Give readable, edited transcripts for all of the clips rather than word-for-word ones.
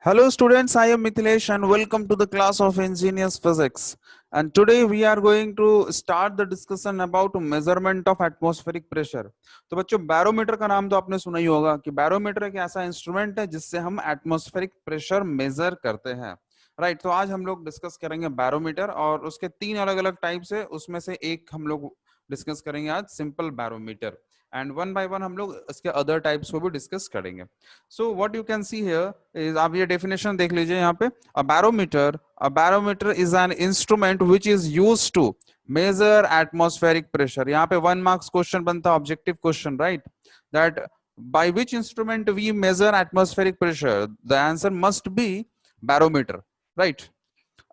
Hello students, I am Mithilesh and welcome to the class of Engineers Physics. And today we are going to start the discussion about measurement of atmospheric pressure. तो बच्चों barometer का नाम तो आपने सुना ही होगा कि barometer एक ऐसा इंस्ट्रूमेंट है जिससे हम एटमॉस्फेरिक प्रेशर मेजर करते हैं। राइट, तो आज हम लोग डिस्कस करेंगे बैरोमीटर और उसके तीन अलग अलग टाइप्स है, उसमें से एक हम लोग डिस्कस करेंगे आज simple barometer and one by one हम लोग इसके अदर टाइप्स को भी डिस्कस करेंगे। So what you can see here is, आप ये डेफिनेशन देख लीजिए यहाँ पे, a barometer is an instrument which is used to measure atmospheric pressure. यहाँ पे 1 मार्क्स क्वेश्चन बनता है, objective question, right, that by which instrument we measure atmospheric pressure, the answer must be barometer, right?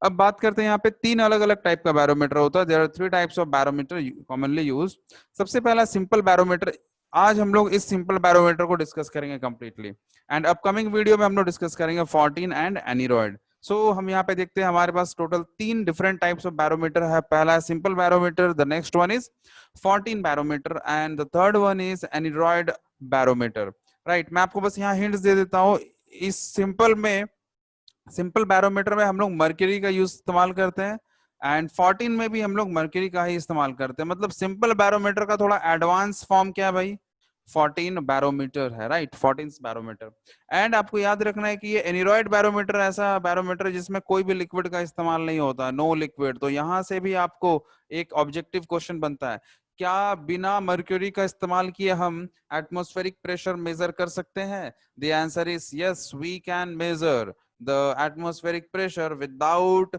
अब बात करते हैं, यहाँ पे तीन अलग अलग टाइप का बैरोमीटर होता है। There are 3 types of barometer commonly used. सबसे पहला सिंपल बैरोमीटर। आज हम लोग इस सिंपल बैरोमीटर को डिस्कस करेंगे कंप्लीटली एंड अपकमिंग वीडियो में हम लोग डिस्कस करेंगे 14 एंड एनीरॉइड। सो हम यहाँ पे देखते हैं हमारे पास total 3 different types of barometer है। पहला है simple barometer, the next one is 14 barometer and the third one is aneroid barometer. Right, मैं आपको बस यहाँ हिंट्स दे देता हूँ। इस सिंपल बैरोमीटर में हम लोग मर्क्यूरी का यूज इस्तेमाल करते हैं एंड 14 में भी हम लोग मर्क्यूरी का ही इस्तेमाल करते हैं। मतलब सिंपल बैरोमीटर का थोड़ा एडवांस फॉर्म क्या है भाई, 14 बैरोमीटर है, राइट, 14 बैरोमीटर। एंड आपको याद रखना है कि ये एनीरॉइड बैरोमीटर ऐसा बैरोमीटर जिसमें कोई भी लिक्विड का इस्तेमाल नहीं होता, नो लिक्विड। तो यहां से भी आपको एक ऑब्जेक्टिव क्वेश्चन बनता है, क्या बिना मर्क्यूरी का इस्तेमाल किए हम एटमॉस्फेरिक प्रेशर मेजर कर सकते हैं? The answer is yes, we can measure the atmospheric pressure without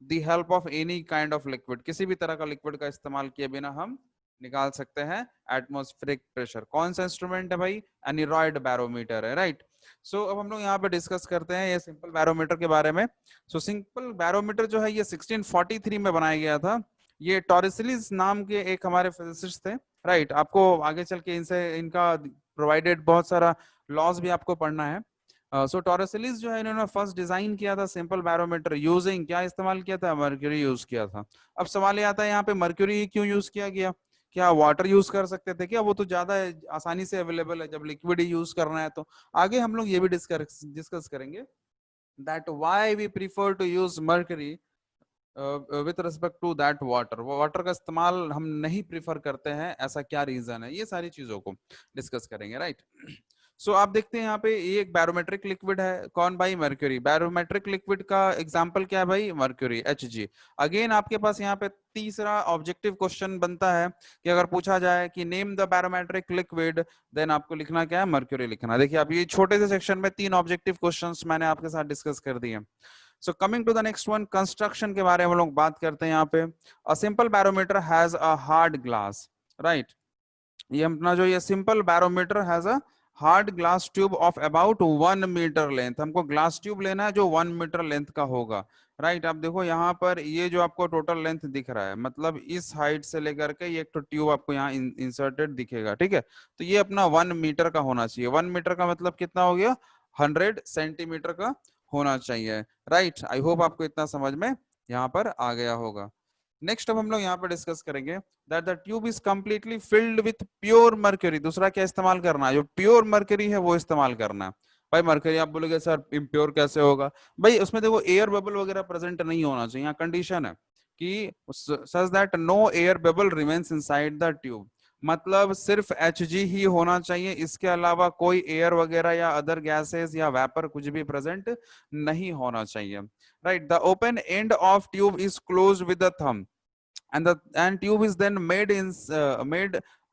the help of any kind of liquid। किसी भी तरह का लिक्विड का इस्तेमाल किए बिना हम निकाल सकते हैं एटमॉस्फेरिक प्रेशर। कौन सा इंस्ट्रूमेंट है भाई? एनीरॉइड बैरोमीटर है, राइट। सो अब हम लोग यहाँ पे डिस्कस करते हैं ये सिंपल बैरोमीटर के बारे में। सो सिंपल बैरोमीटर जो है ये 1643 में बनाया गया था। ये टॉरेसिलिस नाम के एक हमारे फिजिसिस्ट थे, राइट। आपको आगे चल के इनसे इनका प्रोवाइडेड बहुत सारा लॉज भी आपको पढ़ना है। सो टॉरेसिलिस जो है इन्होंने फर्स्ट डिजाइन किया था सिंपल बैरोमीटर यूजिंग, क्या इस्तेमाल किया था? मर्क्यूरी यूज किया था। अब सवाल ये आता है यहाँ पे मर्क्यूरी क्यों यूज किया गया? क्या वाटर यूज कर सकते थे क्या? वो तो ज्यादा आसानी से अवेलेबल है, जब लिक्विड ही यूज करना है तो। आगे हम लोग ये भी डिस्कस करेंगे that why we prefer to use mercury with respect to that water. वो वाटर का इस्तेमाल हम नहीं प्रीफर करते हैं, ऐसा क्या रीजन है, ये सारी चीजों को डिस्कस करेंगे, राइट। सो आप देखते हैं यहाँ पे ये एक बैरोमेट्रिक लिक्विड है, कौन भाई? मर्क्यूरी। बैरोमेट्रिक लिक्विड का एग्जांपल क्या है भाई? Mercury, Hg। अगेन आपके पास यहाँ पे तीसरा ऑब्जेक्टिव क्वेश्चन बनता है कि अगर पूछा जाए कि name the barometric liquid, then आपको लिखना क्या है? मर्क्यूरी लिखना। देखिए आप ये छोटे से सेक्शन में 3 ऑब्जेक्टिव क्वेश्चंस मैंने आपके साथ डिस्कस कर दिए। So coming to the next one, construction के बारे में हम लोग बात करते हैं यहाँ पे। A simple barometer has a hard glass, right. ये अपना जो ये simple barometer has a hard glass tube of about 1 metre length. हमको ग्लास ट्यूब लेना है जो 1 मीटर लेंथ का होगा, राइट। आप देखो यहाँ पर ये जो आपको टोटल लेंथ दिख रहा है, मतलब इस हाइट से लेकर के ये एक तो ट्यूब आपको यहाँ इंसर्टेड दिखेगा, ठीक है। तो ये अपना 1 मीटर का होना चाहिए। 1 मीटर का मतलब कितना हो गया? 100 सेंटीमीटर का होना चाहिए, राइट। आई होप आपको इतना समझ में यहाँ पर आ गया होगा। नेक्स्ट अब हम लोग यहाँ पे डिस्कस करेंगे that the tube is completely filled with pure mercury. दूसरा क्या इस्तेमाल करना है? जो प्योर मर्क्यूरी है वो इस्तेमाल करना है। भाई मर्क्यूरी आप बोलोगे सर इम्प्योर कैसे होगा? भाई उसमें देखो एयर बबल वगैरह प्रेजेंट नहीं होना चाहिए। यहाँ कंडीशन है कि such that no air bubble remains inside the tube. मतलब सिर्फ Hg ही होना चाहिए, इसके अलावा कोई एयर वगैरह या अदर गैसेस या वेपर कुछ भी प्रेजेंट नहीं होना चाहिए, right. The open end of tube is closed with the thumb and tube is then made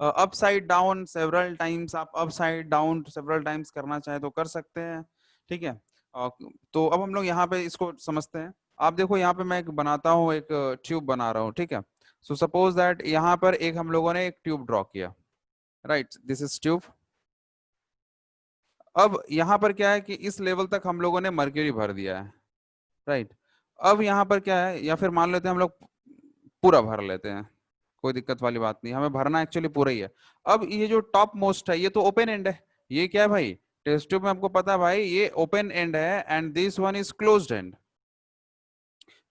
upside down several times। आप upside down several times करना चाहे तो कर सकते हैं, ठीक है। तो अब हम लोग यहाँ पे इसको समझते हैं। आप देखो यहाँ पे मैं एक बनाता हूँ, एक ट्यूब बना रहा हूँ, ठीक है। सो सपोज दैट यहाँ पर एक हम लोगों ने एक ट्यूब ड्रॉ किया, राइट, दिस इज ट्यूब। अब यहाँ पर क्या है कि इस लेवल तक हम लोगों ने मर्क्यूरी भर दिया है, राइट। अब यहाँ पर क्या है, या फिर मान लेते हैं हम लोग पूरा भर लेते हैं, कोई दिक्कत वाली बात नहीं, हमें भरना एक्चुअली पूरा ही है। अब ये जो टॉप मोस्ट है ये तो ओपन एंड है। ये क्या है भाई? टेस्ट ट्यूब में आपको पता है भाई ये ओपन एंड है and this one is closed end.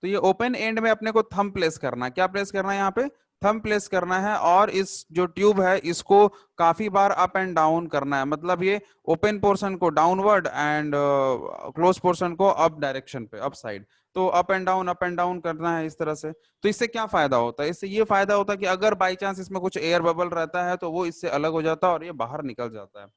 तो ये ओपन एंड में अपने को थंब प्लेस करना है। क्या प्लेस करना है यहाँ पे? थंब प्लेस करना है और इस जो ट्यूब है इसको काफी बार अप एंड डाउन करना है, मतलब ये ओपन पोर्शन को डाउनवर्ड एंड क्लोज पोर्शन को अप डायरेक्शन पे, अप साइड। तो अप एंड डाउन करना है इस तरह से। तो इससे क्या फायदा होता है? इससे ये फायदा होता है कि अगर बाई चांस इसमें कुछ एयर बबल रहता है तो वो इससे अलग हो जाता है और ये बाहर निकल जाता है,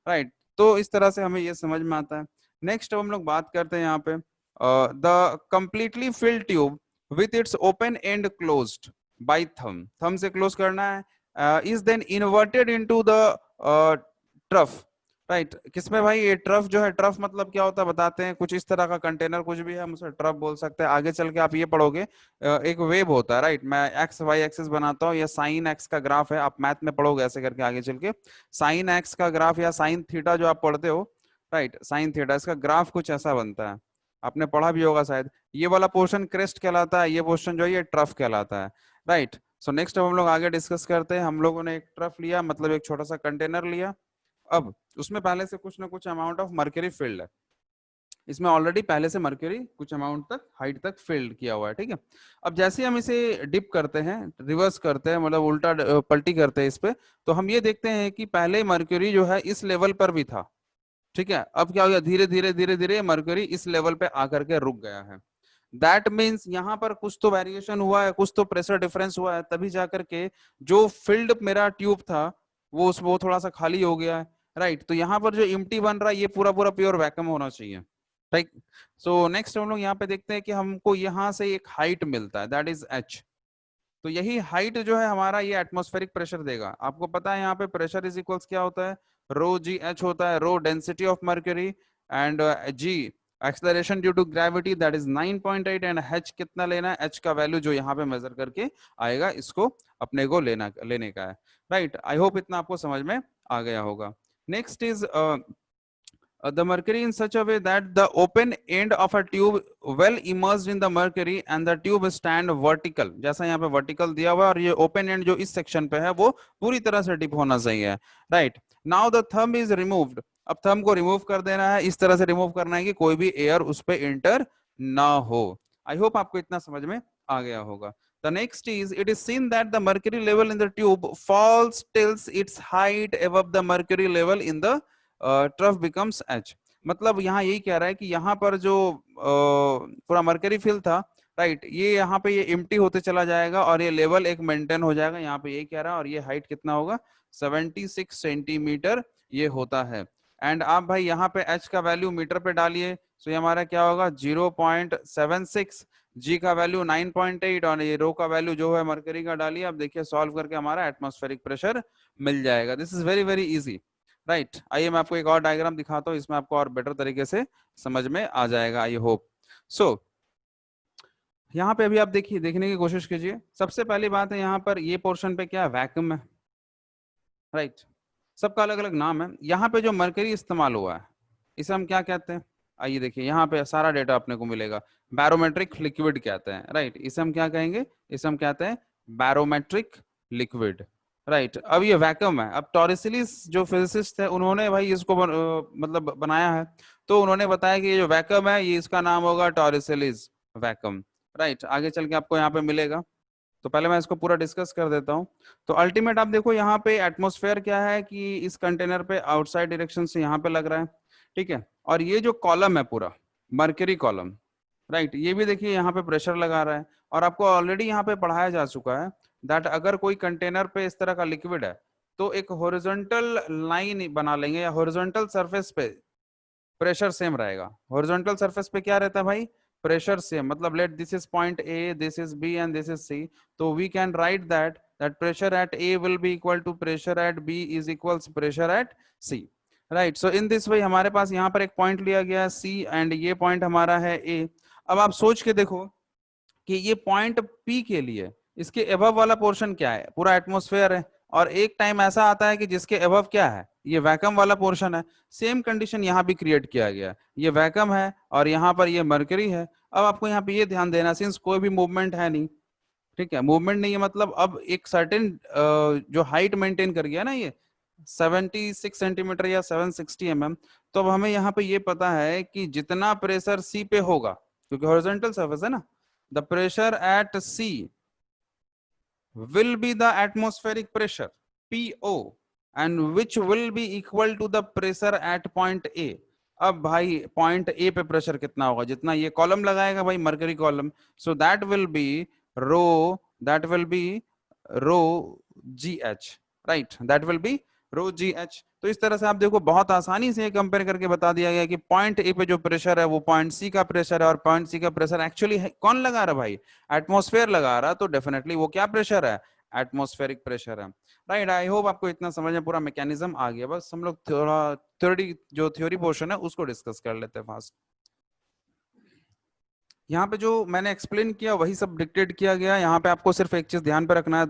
राइट। तो इस तरह से हमें ये समझ में आता है। नेक्स्ट हम लोग बात करते हैं यहाँ पे the completely filled tube with its open end closed by thumb, thumb से क्लोज करना है, is then inverted into the trough, right. किसमें भाई? ये ट्रफ जो है, ट्रफ मतलब क्या होता है बताते हैं। कुछ इस तरह का कंटेनर कुछ भी है, हम उसे ट्रफ बोल सकते हैं। आगे चल के आप ये पढ़ोगे एक वेव होता है, राइट। मैं एक्स वाई एक्सिस बनाता हूँ, या साइन एक्स का ग्राफ है, आप मैथ में पढ़ोगे ऐसे करके आगे चल के। साइन एक्स का ग्राफ या साइन थीटा जो आप पढ़ते हो, राइट, साइन थीटा, इसका ग्राफ कुछ ऐसा बनता है, आपने पढ़ा भी होगा शायद। ये वाला पोर्शन क्रेस्ट कहलाता है, ये पोर्शन जो है ये ट्रफ कहलाता है, राइट। सो नेक्स्ट हम लोग आगे डिस्कस करते हैं। हम लोगों ने एक ट्रफ लिया, मतलब एक छोटा सा कंटेनर लिया। अब उसमें पहले से कुछ ना कुछ अमाउंट ऑफ मर्करी फिल्ड है, इसमें ऑलरेडी पहले से मर्क्यूरी कुछ अमाउंट तक हाइट तक फिल्ड किया हुआ है, ठीक है। अब जैसे हम इसे डिप करते हैं, रिवर्स करते हैं, मतलब उल्टा पलटी करते हैं इस पे, तो हम ये देखते हैं कि पहले मर्क्यूरी जो है इस लेवल पर भी था, ठीक है। अब क्या हो गया? धीरे धीरे धीरे धीरे मर्क्यूरी इस लेवल पे आकर के रुक गया है। दैट मीन्स यहाँ पर कुछ तो वेरिएशन हुआ है, कुछ तो प्रेशर डिफरेंस हुआ है, तभी जाकर के जो फिल्ड मेरा ट्यूब था वो थोड़ा सा खाली हो गया है, राइट। तो यहाँ पर जो इम्प्टी बन रहा है ये पूरा पूरा प्योर वैक्यूम होना चाहिए, राइट। सो नेक्स्ट हम लोग यहाँ पे देखते हैं कि हमको यहाँ से एक हाइट मिलता है, दैट इज एच। तो यही हाइट जो है हमारा ये एटमॉस्फेरिक प्रेशर देगा। आपको पता है यहाँ पे प्रेशर इज इक्वल्स क्या होता है? रो जी एच होता है, rho density of mercury, and g acceleration due to gravity, that is 9.8, and h कितना लेना है? एच का वैल्यू जो यहाँ पे मेजर करके आएगा, इसको अपने को लेने का है, राइट। आई होप इतना आपको समझ में आ गया होगा। Next is the mercury in such a way that the open end of a tube well immersed in the mercury and the tube stand vertical, जैसा यहाँ पे vertical दिया हुआ है, और ये open end जो इस section पे है वो पूरी तरह से dip होना चाहिए, right। now the thumb is removed, अब thumb को remove कर देना है, इस तरह से remove करना है कि कोई भी air उस पे enter ना हो। I hope आपको इतना समझ में आ गया होगा। The next is, it is seen that the mercury level in the tube falls till its height above the mercury level in the trough becomes H. मतलब यहाँ यही कह रहा है कि यहाँ पर जो पूरा मर्करी फिल था, राइट, ये यहाँ पे ये एम्प्टी होते चला जाएगा और ये लेवल एक मेंटेन हो जाएगा, यहाँ पे यही कह रहा है। और ये हाइट कितना होगा? 76 सेंटीमीटर ये होता है। एंड आप भाई यहाँ पे एच का वैल्यू मीटर पे डालिए, तो ये हमारा क्या होगा? 0.76, जी का वैल्यू 9.8, और ये रो का वैल्यू जो है मर्करी का डालिए। आप देखिए सॉल्व करके हमारा एटमॉस्फेरिक प्रेशर मिल जाएगा। This is very very easy, right. आइए मैं आपको एक और डायग्राम दिखाता हूँ, इसमें आपको और बेटर तरीके से समझ में आ जाएगा, आई होप सो। यहाँ पे अभी आप देखिए, देखने की कोशिश कीजिए। सबसे पहली बात है, यहाँ पर ये पोर्शन पे क्या है? वैक्यूम है, राइट। सबका अलग अलग नाम है। यहाँ पे जो मर्करी इस्तेमाल हुआ है इसे हम क्या कहते हैं? आइए देखिए, यहाँ पे सारा डेटा अपने को मिलेगा। बैरोमेट्रिक लिक्विड कहते हैं, राइट। इसे हम क्या कहेंगे? इसे हम कहते हैं बैरोमेट्रिक लिक्विड, राइट। अब ये वैक्यूम है। अब टॉरिसिलिस जो फिजिसिस्ट है उन्होंने भाई इसको मतलब बनाया है, तो उन्होंने बताया कि ये जो वैक्यूम है ये इसका नाम होगा टॉरिसिलिस वैक्यूम, राइट। आगे चल के आपको यहाँ पे मिलेगा, तो पहले मैं इसको पूरा डिस्कस कर देता हूँ। तो अल्टीमेट आप देखो यहाँ पे एटमॉस्फेयर क्या है कि इस कंटेनर पे आउटसाइड डायरेक्शन से यहाँ पे लग रहा है, ठीक है। और ये जो कॉलम है पूरा मर्करी कॉलम, राइट, ये भी देखिए यहाँ पे प्रेशर लगा रहा है। और आपको ऑलरेडी यहाँ पे पढ़ाया जा चुका है दैट अगर कोई कंटेनर पे इस तरह का लिक्विड है तो एक हॉरिजॉन्टल लाइन बना लेंगे, या हॉरिजॉन्टल सरफेस पे प्रेशर सेम रहेगा। हॉरिजॉन्टल सरफेस पे क्या रहता है भाई? Pressure same. मतलब let this is point A, this is B and this is C, तो we can write that pressure at A will be equal to pressure at B is equals pressure at C, right। so in this way हमारे पास यहाँ पर एक point लिया गया है C and ये point हमारा है A। अब आप सोच के देखो कि ये पॉइंट P के लिए इसके एबव वाला पोर्शन क्या है? पूरा एटमॉस्फेयर है। और एक टाइम ऐसा आता है कि जिसके एबव क्या है? ये वैक्यूम वाला पोर्शन है। सेम कंडीशन यहाँ भी क्रिएट किया गया, ये वैक्यूम है और यहाँ पर ये मर्करी है। अब आपको यहाँ पे ये ध्यान देना, सिंस कोई भी मूवमेंट है नहीं, ठीक है, मूवमेंट नहीं है, मतलब अब एक सर्टेन जो हाइट मेंटेन कर गया ना ये 76 सेंटीमीटर या 760 mm, तो अब हमें यहाँ पे ये पता है कि जितना प्रेशर सी पे होगा, क्योंकि हॉरिजॉन्टल सरफेस है ना, the pressure at C will be the atmospheric pressure PO and which will be equal to the pressure at point A. अब भाई पॉइंट ए पे प्रेशर कितना होगा, जितना ये कॉलम लगाएगा भाई mercury column, so that will be rho, that will be rho g h, right, that will be rho g h. तो इस तरह से आप देखो बहुत आसानी से कंपेयर करके बता दिया गया कि पॉइंट ए पे जो प्रेशर है वो पॉइंट सी का प्रेशर है, और पॉइंट सी का प्रेशर एक्चुअली कौन लगा रहा है भाई, एटमॉस्फेयर लगा रहा, तो डेफिनेटली वो क्या प्रेशर है, एटमॉस्फेरिक प्रेशर है, राइट। आई होप आपको इतना समझ में पूरा मैकेनिज्म आ गया। बस हम लोग थोड़ा थ्योरी पोर्शन है उसको डिस्कस कर लेते हैं फास्ट। यहाँ पे जो मैंने एक्सप्लेन किया वही सब डिक्टेट किया गया। यहाँ पे आपको सिर्फ एक चीज ध्यान पे रखना है,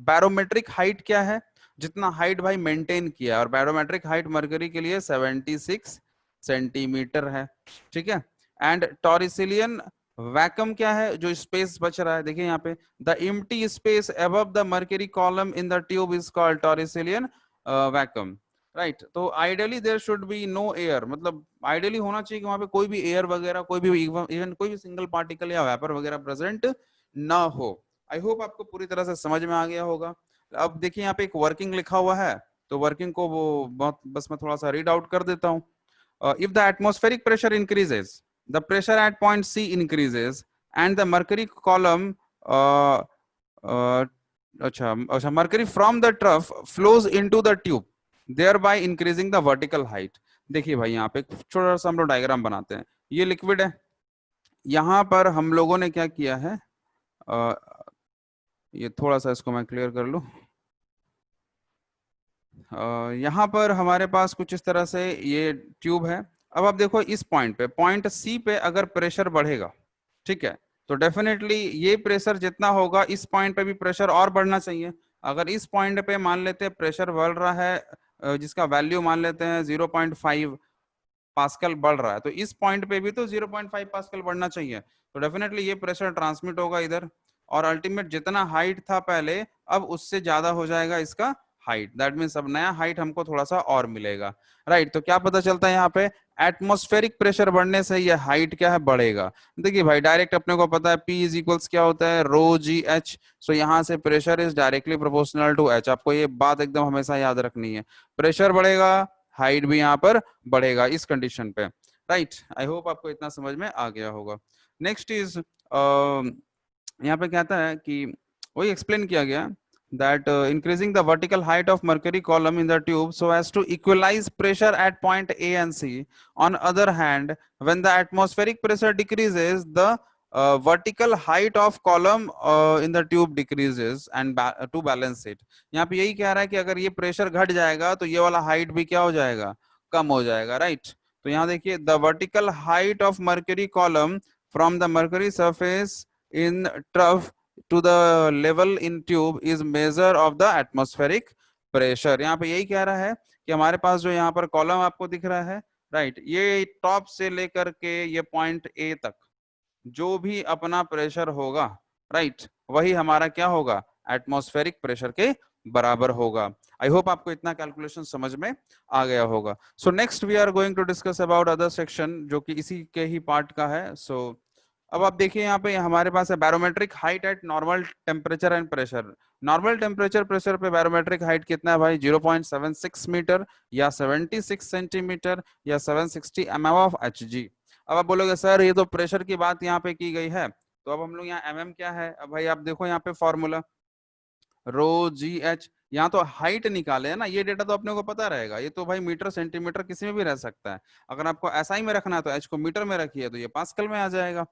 बैरोमेट्रिक हाइट क्या है, जितना हाइट भाई मेंटेन किया, और बैरोमेट्रिक हाइट मरकरी के लिए 76 सेंटीमीटर है, ठीक है। एंड टॉरिसिलियन वैक्यूम क्या है, जो स्पेस बच रहा है, देखिए यहाँ पे the empty space above the mercury column in the tube is called torricellian vacuum, right. तो ideally there should be no air, मतलब आइडियली होना चाहिए कि वहां पे कोई भी एयर वगैरह, कोई भी इवन कोई भी सिंगल पार्टिकल या वेपर वगैरह प्रेजेंट ना हो। आई होप आपको पूरी तरह से समझ में आ गया होगा। अब देखिए यहाँ पे एक वर्किंग लिखा हुआ है, तो वर्किंग को वो बहुत बस मैं थोड़ा सा रीड आउट कर देता हूँ। If the atmospheric pressure increases, the pressure at point C increases and the mercury column, अच्छा अच्छा, mercury from the trough flows into the tube thereby increasing the vertical height। देखिए भाई यहाँ पे छोटा सा हम लोग डायग्राम बनाते हैं, ये लिक्विड है, यहाँ पर हम लोगों ने क्या किया है, ये थोड़ा सा इसको मैं क्लियर कर लूं। यहाँ पर हमारे पास कुछ इस तरह से ये ट्यूब है। अब आप देखो इस पॉइंट पे, पॉइंट सी पे अगर प्रेशर बढ़ेगा, ठीक है, तो डेफिनेटली ये प्रेशर जितना होगा इस पॉइंट पे भी प्रेशर और बढ़ना चाहिए। अगर इस पॉइंट पे मान लेते हैं प्रेशर बढ़ रहा है, जिसका वैल्यू मान लेते हैं 0.5 पास्कल बढ़ रहा है, तो इस पॉइंट पे भी तो 0.5 पास्कल बढ़ना चाहिए। तो डेफिनेटली ये प्रेशर ट्रांसमिट होगा इधर, और अल्टीमेट जितना हाइट था पहले अब उससे ज्यादा हो जाएगा इसका हाइट, दैट मीन्स अब नया हाइट हमको थोड़ा सा और मिलेगा, राइट। तो क्या पता चलता है यहाँ पे, एटमॉस्फेरिक प्रेशर बढ़ने से ये हाइट क्या है, बढ़ेगा। देखिए भाई डायरेक्ट अपने को पता है P इज इक्वल्स क्या होता है, रो जी एच। सो यहाँ से pressure is directly proportional to h, आपको ये बात एकदम हमेशा याद रखनी है। प्रेशर बढ़ेगा, हाइट भी यहाँ पर बढ़ेगा इस कंडीशन पे, राइट। आई होप आपको इतना समझ में आ गया होगा। नेक्स्ट इज यहाँ पे कहता है कि वही एक्सप्लेन किया गया that increasing the vertical height of mercury column in the tube so as to equalize pressure at point A and C. On other hand, when the atmospheric pressure decreases, the vertical height of column in the tube decreases and to balance it. यहाँ पे यही कह रहा है कि अगर ये pressure घट जाएगा तो ये वाला हाइट भी क्या हो जाएगा, कम हो जाएगा, राइट। तो यहाँ देखिए the vertical height of mercury column from the mercury surface in trough to the level in tube is measure of the atmospheric pressure। यहाँ पे यही कह रहा है कि हमारे पास जो यहाँ पर कॉलम आपको दिख रहा है, राइट, ये टॉप से लेकर के ये पॉइंट ए तक जो भी अपना प्रेशर होगा, राइट, वही हमारा क्या होगा, एटमॉस्फेरिक प्रेशर के बराबर होगा। आई होप आपको इतना कैलकुलेशन समझ में आ गया होगा। So next we are going to discuss about other section जो कि इसी के ही पार्ट का है। सो अब आप देखिए यहाँ पे हमारे पास है barometric height eight normal temperature and pressure. Normal temperature pressure पे बैरोमेट्रिक हाइट कितना है भाई, 0.76 मीटर या 76 सेंटीमीटर या 760 mm ऑफ Hg। अब आप बोलोगे सर ये तो प्रेशर की बात यहाँ पे की गई है, तो अब हम लोग यहाँ mm क्या है, अब भाई आप देखो यहाँ पे फॉर्मूला रो जी एच, यहाँ तो हाइट निकाले है ना, ये डेटा तो अपने को पता रहेगा, ये तो भाई मीटर सेंटीमीटर किसी में भी रह सकता है। अगर आपको एसआई में रखना है तो एच को मीटर में रखिए तो ये पास्कल में आ जाएगा,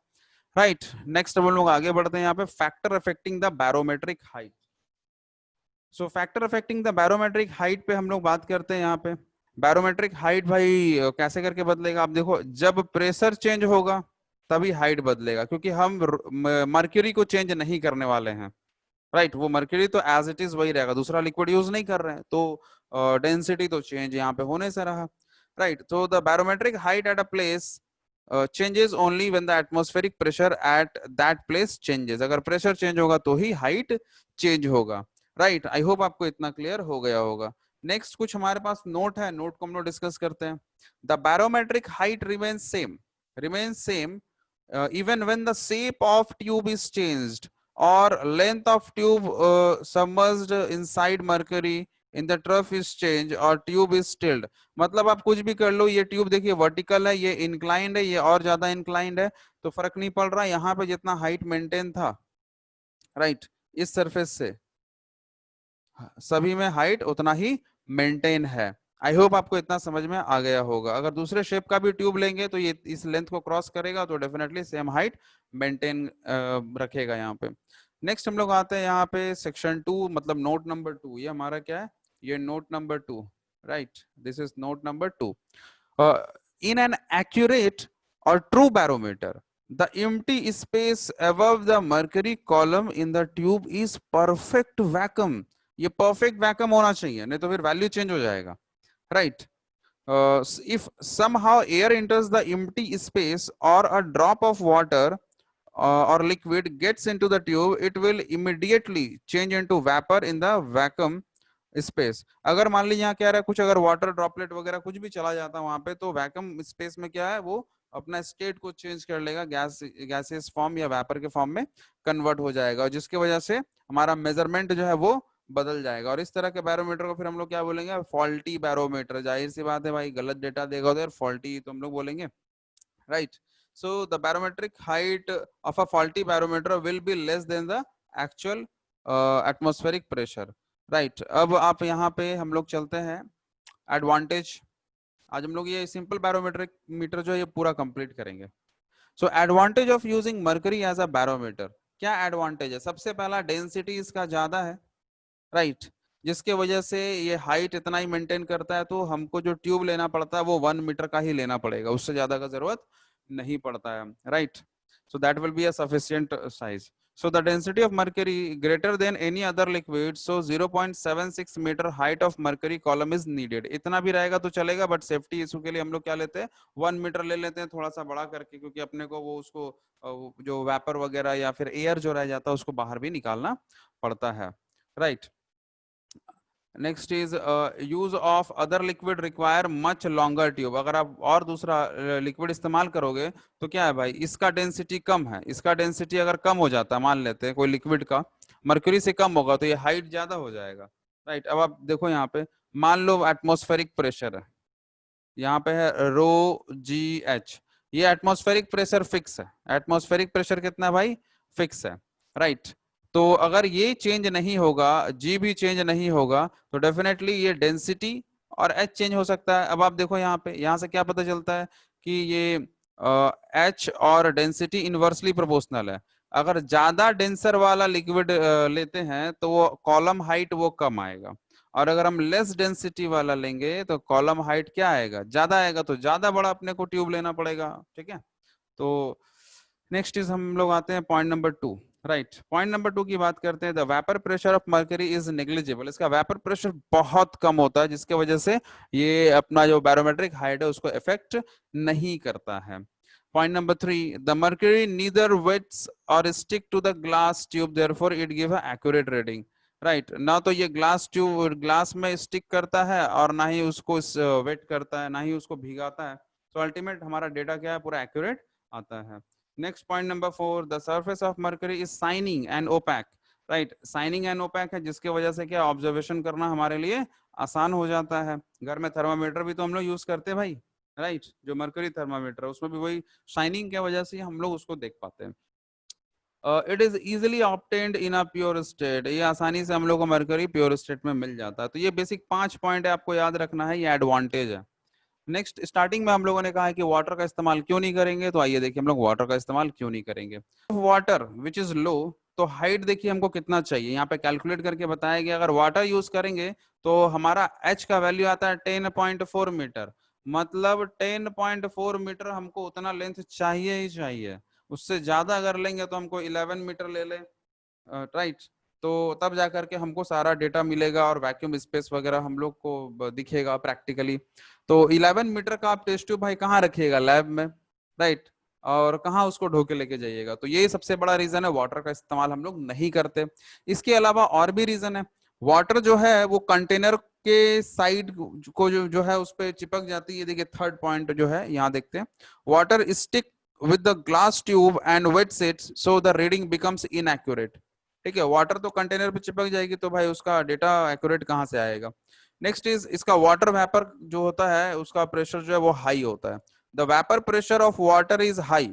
राइट। नेक्स्ट हम लोग आगे बढ़ते हैं यहाँ पे, factor affecting the barometric height. So factor affecting the barometric height पे हम लोग बात करते हैं। यहाँ पे बैरोमेट्रिक हाइट भाई कैसे करके बदलेगा, आप देखो जब प्रेशर चेंज होगा तभी हाइट बदलेगा, क्योंकि हम मर्क्यूरी को चेंज नहीं करने वाले हैं, राइट। वो मर्क्यूरी तो एज इट इज वही रहेगा, दूसरा लिक्विड यूज नहीं कर रहे हैं, तो डेंसिटी तो चेंज यहाँ पे होने से रहा, राइट। तो the barometric height at a place changes only when the atmospheric pressure at that place changes। अगर प्रेशर चेंज होगा तो ही हाइट चेंज होगा, राइट। आई होप आपको इतना क्लियर हो गया होगा। नेक्स्ट कुछ हमारे पास नोट है, नोट को हम लोग डिस्कस करते हैं। The barometric height remains same even when the shape of tube is changed or length of tube submerged inside mercury in the trough is change और ट्यूब is stilled। मतलब आप कुछ भी कर लो, ये ट्यूब देखिए वर्टिकल है, ये इंक्लाइंड है, ये और ज्यादा इंक्लाइंड है, तो फर्क नहीं पड़ रहा। यहाँ पे जितना हाइट मेंटेन था राइट इस सरफेस से, सभी में हाइट उतना ही मेंटेन है। आई होप आपको इतना समझ में आ गया होगा। अगर दूसरे शेप का भी ट्यूब लेंगे तो ये इस लेंथ को क्रॉस करेगा तो डेफिनेटली सेम हाइट मेंटेन रखेगा यहाँ पे। नेक्स्ट हम लोग आते हैं यहाँ पे सेक्शन 2, मतलब नोट नंबर 2। ये हमारा क्या है, ये note number 2 right, this is note number 2। In an accurate or true barometer, the empty space above the mercury column in the tube is perfect vacuum। ये perfect vacuum होना चाहिए, नहीं तो फिर वैल्यू चेंज हो जाएगा right. If somehow air enters the empty space or a drop of water or liquid gets into the tube, it will immediately change into vapor in the vacuum space. अगर मान लीजिए यहाँ क्या रहा है, कुछ अगर वाटर ड्रॉपलेट वगैरह कुछ भी चला जाता है वहां पे, तो वैक्यूम स्पेस में क्या है, वो अपना स्टेट को चेंज कर लेगा, गैसेस फॉर्म या वेपर के फॉर्म में कन्वर्ट हो जाएगा, और जिसकी वजह से हमारा मेजरमेंट जो है वो बदल जाएगा। और इस तरह के बैरोमीटर को फिर हम लोग क्या बोलेंगे, फॉल्टी बैरोमीटर। जाहिर सी बात है भाई, गलत डेटा देगा तो फॉल्टी तो हम लोग बोलेंगे right. So the barometric height of a faulty barometer will be less than the actual atmospheric pressure right. अब आप यहाँ पे हम लोग चलते हैं एडवांटेज। आज हम लोग ये सिंपल बैरोमेट्रिक मीटर जो है ये पूरा कंप्लीट करेंगे। So advantage of using mercury as a barometer, क्या एडवांटेज है? सबसे पहला, डेंसिटी इसका ज्यादा है राइट, जिसके वजह से ये हाइट इतना ही मेंटेन करता है, तो हमको जो ट्यूब लेना पड़ता है वो 1 मीटर का ही लेना पड़ेगा, उससे ज्यादा का जरूरत नहीं पड़ता है right. So that will be a sufficient size. So the density of mercury greater than any other liquid, so 0.76 meter height of mercury column is needed। इतना भी रहेगा तो चलेगा, बट सेफ्टी इशू के लिए हम लोग क्या लेते हैं, 1 मीटर ले लेते हैं, थोड़ा सा बड़ा करके, क्योंकि अपने को वो उसको जो वेपर वगैरह या फिर एयर जो रह जाता है उसको बाहर भी निकालना पड़ता है right. Next is use of other liquid require much longer tube. अगर आप और दूसरा लिक्विड इस्तेमाल करोगे तो क्या है भाई, इसका डेंसिटी कम है, इसका डेंसिटी अगर कम हो जाता है, मान लेते हैं कोई लिक्विड का मर्क्यूरी से कम होगा, तो ये हाइट ज्यादा हो जाएगा राइट। अब आप देखो यहाँ पे, मान लो एटमॉस्फेरिक प्रेशर है, यहाँ पे है रो जी एच, ये एटमॉस्फेरिक प्रेशर फिक्स है। एटमॉस्फेरिक प्रेशर कितना है भाई, फिक्स है राइट। तो अगर ये चेंज नहीं होगा, जी भी चेंज नहीं होगा, तो डेफिनेटली ये डेंसिटी और एच चेंज हो सकता है। अब आप देखो यहाँ पे, यहाँ से क्या पता चलता है कि ये एच और डेंसिटी इनवर्सली प्रोपोर्शनल है। अगर ज्यादा डेंसर वाला लिक्विड लेते हैं तो वो कॉलम हाइट वो कम आएगा, और अगर हम लेस डेंसिटी वाला लेंगे तो कॉलम हाइट क्या आएगा, ज्यादा आएगा, तो ज्यादा बड़ा अपने को ट्यूब लेना पड़ेगा ठीक है। तो नेक्स्ट इज हम लोग आते हैं point number 2 right. Point number 2 की बात करते हैं, the vapour pressure of mercury is negligible. इसका वेपर प्रेशर बहुत कम होता है, जिसके वजह से ये अपना जो बैरोमेट्रिक हाइट है उसको इफेक्ट नहीं करता है। Point number 3, the mercury neither wets और stick to the glass tube, therefore it give a accurate reading right. ना तो ये ग्लास ट्यूब ग्लास में स्टिक करता है और ना ही उसको वेट करता है, ना ही उसको भिगाता है, तो अल्टीमेट हमारा डेटा क्या है, पूरा एक्यूरेट आता है। Next point number 4, the surface of mercury is shining and opaque right. Shining and opaque है, जिसके वजह से क्या ऑब्जर्वेशन करना हमारे लिए आसान हो जाता है। घर में थर्मामीटर भी तो हम लोग यूज करते हैं भाई राइट, जो मर्करी थर्मामीटर है उसमें भी वही शाइनिंग की वजह से हम लोग उसको देख पाते हैं। It is easily obtained in a pure state, ये आसानी से हम लोग को मर्करी प्योर स्टेट में मिल जाता है। तो ये बेसिक 5 पॉइंट है, आपको याद रखना है, ये एडवांटेज है। नेक्स्ट, स्टार्टिंग में हम लोगों ने कहा है कि वाटर का इस्तेमाल क्यों नहीं करेंगे, तो आइए देखिए हम लोग वाटर का इस्तेमाल क्यों नहीं करेंगे। वाटर विच इज लो, तो हाइट देखिए हमको कितना चाहिए, यहाँ पे कैलकुलेट करके बताया गया। अगर वाटर यूज करेंगे तो हमारा एच का वैल्यू आता है 10.4 मीटर, मतलब 10.4 मीटर हमको उतना लेंथ चाहिए ही चाहिए। उससे ज्यादा अगर लेंगे तो हमको 11 मीटर ले ले राइट, तो तब जाकर के हमको सारा डेटा मिलेगा और वैक्यूम स्पेस वगैरह हम लोग को दिखेगा प्रैक्टिकली। तो 11 मीटर का आप टेस्ट ट्यूब भाई कहाँ रखिएगा, लैब में राइट, और कहाँ उसको ढोके लेके जाइएगा। तो ये सबसे बड़ा रीजन है वाटर का इस्तेमाल हम लोग नहीं करते। इसके अलावा और भी रीजन है। वाटर जो है वो कंटेनर के साइड को जो है उस पर चिपक जाती है। देखिए थर्ड पॉइंट जो है यहाँ देखते हैं, water stick with the glass tube and wets it, so the reading becomes inaccurate। ठीक है, वाटर तो कंटेनर पे चिपक जाएगी तो भाई उसका डेटा एक्यूरेट कहाँ से आएगा। नेक्स्ट इज इसका वाटर वेपर जो होता है उसका प्रेशर जो है वो हाई होता है। The vapour pressure of water is high,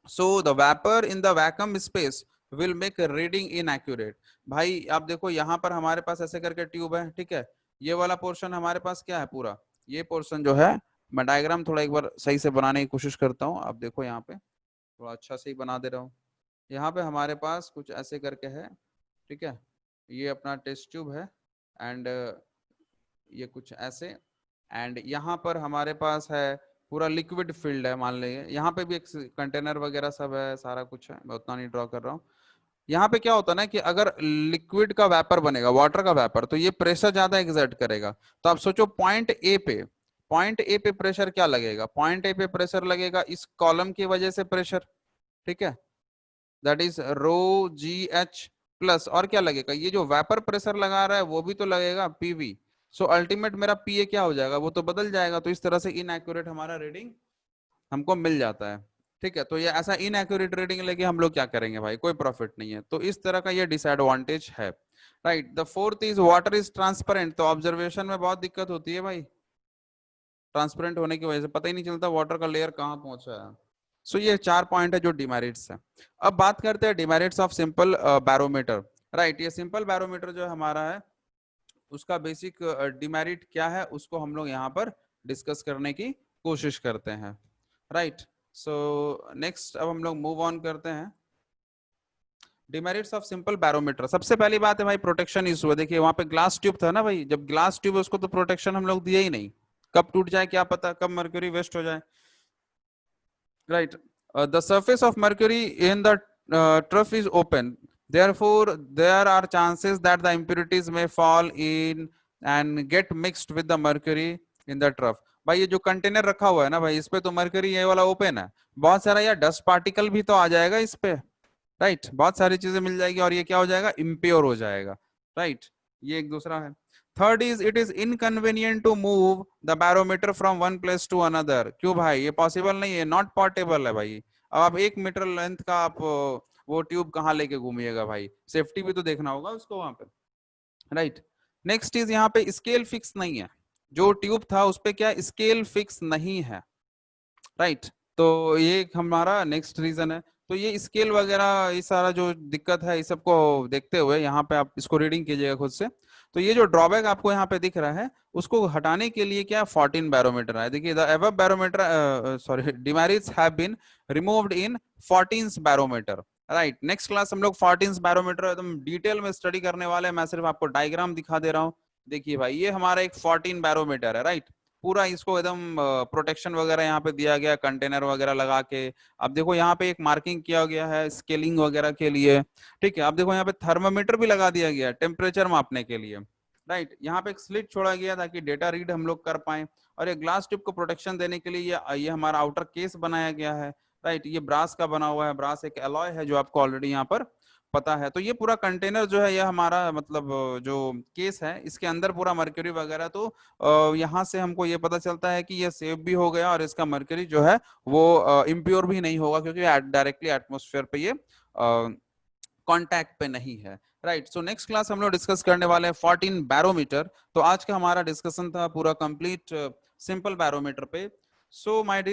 so the vapour in the vacuum space will make reading inaccurate. भाई आप देखो यहाँ पर हमारे पास ऐसे करके ट्यूब है, ठीक है, ये वाला पोर्शन हमारे पास क्या है, पूरा ये पोर्शन जो है, मैं डायग्राम थोड़ा एक बार सही से बनाने की कोशिश करता हूँ। आप देखो यहाँ पे थोड़ा अच्छा से ही बना दे रहा हूँ। यहाँ पे हमारे पास कुछ ऐसे करके है, ठीक है, ये अपना टेस्ट ट्यूब है एंड ये कुछ ऐसे, एंड यहाँ पर हमारे पास है पूरा लिक्विड फील्ड है, मान लीजिए यहाँ पे भी एक कंटेनर वगैरह सब है, सारा कुछ है, मैं उतना नहीं ड्रॉ कर रहा हूँ। यहाँ पे क्या होता है ना कि अगर लिक्विड का वेपर बनेगा, वाटर का वेपर, तो ये प्रेशर ज्यादा एग्जर्ट करेगा। तो आप सोचो पॉइंट ए पे प्रेशर क्या लगेगा, पॉइंट ए पे प्रेशर लगेगा इस कॉलम की वजह से प्रेशर, ठीक है, that is rho g h plus, और क्या लगेगा, ये जो वेपर प्रेशर लगा रहा है वो भी तो लगेगा पीवी। सो अल्टीमेट मेरा पीए क्या हो जाएगा, वो तो बदल जाएगा। तो इस तरह से इनएक्यूरेट हमारा रीडिंग हमको मिल जाता है। ठीक है, तो ये ऐसा इनएक्यूरेट रीडिंग लेके हम लोग क्या करेंगे भाई, कोई प्रॉफिट नहीं है। तो इस तरह का ये डिसएडवांटेज है, right. The fourth is water is transparent. तो ऑब्जर्वेशन में बहुत दिक्कत होती है भाई, ट्रांसपेरेंट होने की वजह से पता ही नहीं चलता वाटर का लेयर कहाँ पहुंचा है। सो ये 4 पॉइंट है जो डिमेरिट्स है। अब बात करते हैं demerits of simple barometer, right. ये सिंपल बैरोमीटर जो हमारा है उसका बेसिक डिमेरिट क्या है उसको हम लोग यहाँ पर डिस्कस करने की कोशिश करते हैं, राइट। सो नेक्स्ट अब हम लोग मूव ऑन करते हैं। डिमेरिट्स ऑफ सिंपल बैरोमीटर, सबसे पहली बात है भाई प्रोटेक्शन इशू है। देखिए वहां पे ग्लास ट्यूब था ना भाई, जब ग्लास ट्यूब है उसको तो प्रोटेक्शन हम लोग दिए ही नहीं, कब टूट जाए क्या पता, कब मर्क्यूरी वेस्ट हो जाए, right. The surface of mercury in the trough is open, therefore there are chances that the impurities may fall in and get mixed with the mercury in the trough। भाई ये जो container रखा हुआ है ना भाई, इस पे तो मर्करी ये वाला ओपन है, बहुत सारा यार डस्ट पार्टिकल भी तो आ जाएगा इस पे, राइट। बहुत सारी चीजें मिल जाएगी और ये क्या हो जाएगा, इम्प्योर हो जाएगा, राइट। ये एक दूसरा है। Third is it is inconvenient to move the barometer from one place to another. क्यों भाई, ये पॉसिबल नहीं है, नॉट पोर्टेबल है भाई। अब आप 1 मीटर लेंथ का आप वो ट्यूब कहाँ लेके घूमिएगा भाई, सेफ्टी भी तो देखना होगा उसको वहां पे, राइट। नेक्स्ट इज यहाँ पे स्केल फिक्स नहीं है, जो ट्यूब था उस पे क्या स्केल फिक्स नहीं है, राइट। तो ये हमारा नेक्स्ट रीजन है। तो ये स्केल वगैरह ये सारा जो दिक्कत है इस सबको देखते हुए यहाँ पे आप इसको रीडिंग कीजिएगा खुद से। तो ये जो ड्रॉबैक आपको यहाँ पे दिख रहा है उसको हटाने के लिए क्या 14 बैरोमीटर है। देखिए the above barometer sorry demerits have been removed in 14th barometer, right. Next class हम लोग 14th बैरोमीटर एकदम डिटेल में स्टडी करने वाले हैं, मैं सिर्फ आपको डायग्राम दिखा दे रहा हूँ। देखिए भाई ये हमारा एक 14 बैरोमीटर है, राइट। पूरा इसको एकदम प्रोटेक्शन वगैरह यहाँ पे दिया गया कंटेनर वगैरह लगा के। अब देखो यहाँ पे एक मार्किंग किया गया है स्केलिंग वगैरह के लिए, ठीक है। अब देखो यहाँ पे थर्मामीटर भी लगा दिया गया टेम्परेचर मापने के लिए, राइट। यहाँ पे एक स्लिट छोड़ा गया ताकि डेटा रीड हम लोग कर पाए, और ये ग्लास ट्यूब को प्रोटेक्शन देने के लिए ये हमारा आउटर केस बनाया गया है, राइट। ये ब्रास का बना हुआ है, ब्रास एक अलॉय है जो आपको ऑलरेडी यहाँ पर पता है। तो ये पूरा कंटेनर जो है ये हमारा मतलब जो केस है इसके अंदर पूरा मर्क्यूरी वगैरह, तो यहाँ से हमको ये पता चलता है कि ये सेफ भी हो गया और इसका मर्क्यूरी जो है वो इम्प्योर भी नहीं होगा, क्योंकि डायरेक्टली एटमॉस्फेयर पे ये कांटेक्ट पे नहीं है, राइट। सो नेक्स्ट क्लास हम लोग डिस्कस करने वाले हैं 14 बैरोमीटर। तो आज का हमारा डिस्कशन था पूरा कंप्लीट सिंपल बैरोमीटर पे। So my